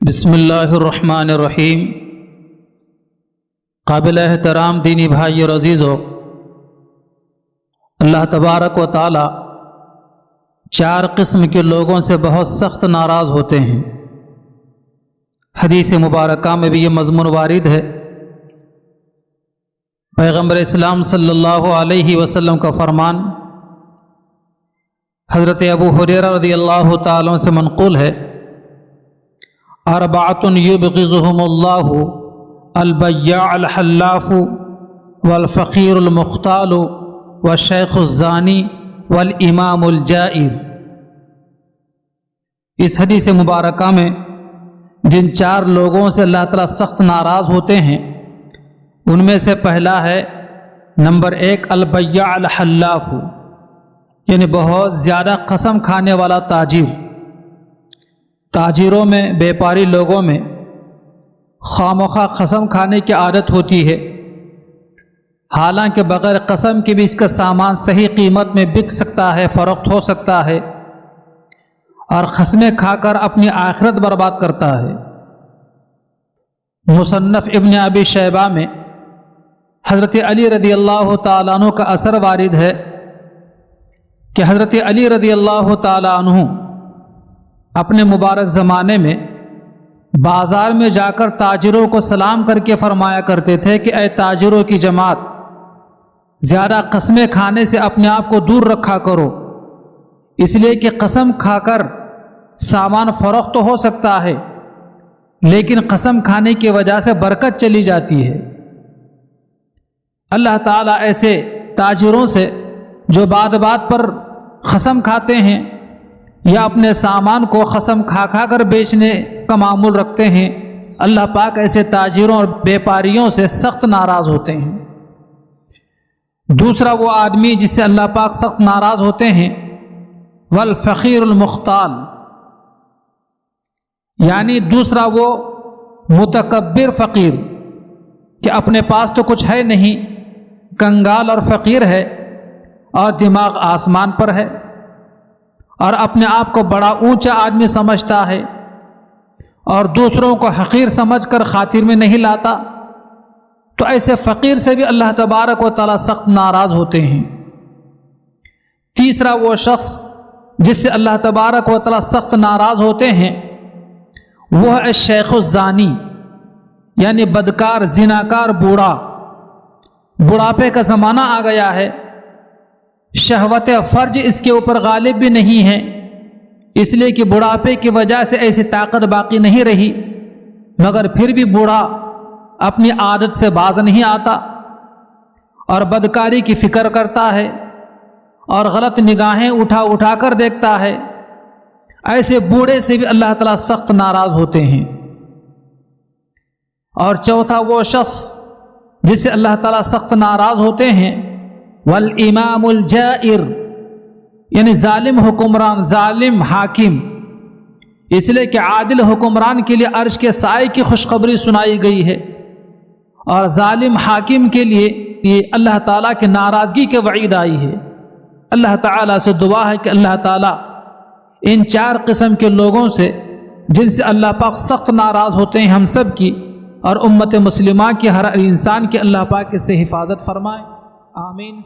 بسم اللہ الرحمن الرحیم۔ قابل احترام دینی بھائی اور عزیزو، اللہ تبارک و تعالی 4 قسم کے لوگوں سے بہت سخت ناراض ہوتے ہیں۔ حدیث مبارکہ میں بھی یہ مضمون وارد ہے۔ پیغمبر اسلام صلی اللہ علیہ وسلم کا فرمان حضرت ابو ہریرہ رضی اللہ تعالیٰ عنہ سے منقول ہے، اربعۃ یبغضهم اللہ البیاع الحلاف والفقیر المختال والشیخ الزانی والامام الجائر۔ اس حدیث مبارکہ میں جن 4 لوگوں سے اللہ تعالیٰ سخت ناراض ہوتے ہیں ان میں سے پہلا ہے نمبر 1 البیاع الحلاف، یعنی بہت زیادہ قسم کھانے والا تاجر۔ تاجروں میں، بیپاری لوگوں میں خواہ قسم کھانے کی عادت ہوتی ہے، حالانکہ بغیر قسم کے بھی اس کا سامان صحیح قیمت میں بک سکتا ہے، فروخت ہو سکتا ہے، اور قسمیں کھا کر اپنی آخرت برباد کرتا ہے۔ مصنف ابن ابی شیبہ میں حضرت علی رضی اللہ تعالیٰ عنہ کا اثر وارد ہے کہ حضرت علی رضی اللہ تعالیٰ عنہ اپنے مبارک زمانے میں بازار میں جا کر تاجروں کو سلام کر کے فرمایا کرتے تھے کہ اے تاجروں کی جماعت، زیادہ قسمیں کھانے سے اپنے آپ کو دور رکھا کرو، اس لیے کہ قسم کھا کر سامان فروخت تو ہو سکتا ہے لیکن قسم کھانے کی وجہ سے برکت چلی جاتی ہے۔ اللہ تعالیٰ ایسے تاجروں سے جو بات پر قسم کھاتے ہیں یا اپنے سامان کو قسم کھا کر بیچنے کا معمول رکھتے ہیں، اللہ پاک ایسے تاجروں اور بیپاریوں سے سخت ناراض ہوتے ہیں۔ دوسرا وہ آدمی جس سے اللہ پاک سخت ناراض ہوتے ہیں والفقیر المختال، یعنی دوسرا وہ متکبر فقیر کہ اپنے پاس تو کچھ ہے نہیں، کنگال اور فقیر ہے اور دماغ آسمان پر ہے اور اپنے آپ کو بڑا اونچا آدمی سمجھتا ہے اور دوسروں کو حقیر سمجھ کر خاطر میں نہیں لاتا، تو ایسے فقیر سے بھی اللہ تبارک و تعالیٰ سخت ناراض ہوتے ہیں۔ تیسرا وہ شخص جس سے اللہ تبارک و تعالیٰ سخت ناراض ہوتے ہیں وہ ہے شیخ الزانی، یعنی بدکار، زناکار بوڑھا۔ بڑھاپے کا زمانہ آ گیا ہے، شہوت فرج اس کے اوپر غالب بھی نہیں ہے، اس لیے کہ بڑھاپے کی وجہ سے ایسی طاقت باقی نہیں رہی، مگر پھر بھی بوڑھا اپنی عادت سے باز نہیں آتا اور بدکاری کی فکر کرتا ہے اور غلط نگاہیں اٹھا کر دیکھتا ہے۔ ایسے بوڑھے سے بھی اللہ تعالیٰ سخت ناراض ہوتے ہیں۔ اور چوتھا وہ شخص جس سے اللہ تعالیٰ سخت ناراض ہوتے ہیں والامام الجائر، یعنی ظالم حکمران، ظالم حاکم، اس لیے کہ عادل حکمران کے لیے عرش کے سائے کی خوشخبری سنائی گئی ہے اور ظالم حاکم کے لیے یہ اللہ تعالیٰ کی ناراضگی کے وعید آئی ہے۔ اللہ تعالیٰ سے دعا ہے کہ اللہ تعالیٰ ان 4 قسم کے لوگوں سے جن سے اللہ پاک سخت ناراض ہوتے ہیں ہم سب کی اور امت مسلمہ کی ہر انسان کی اللہ پاک سے حفاظت فرمائے، آمین۔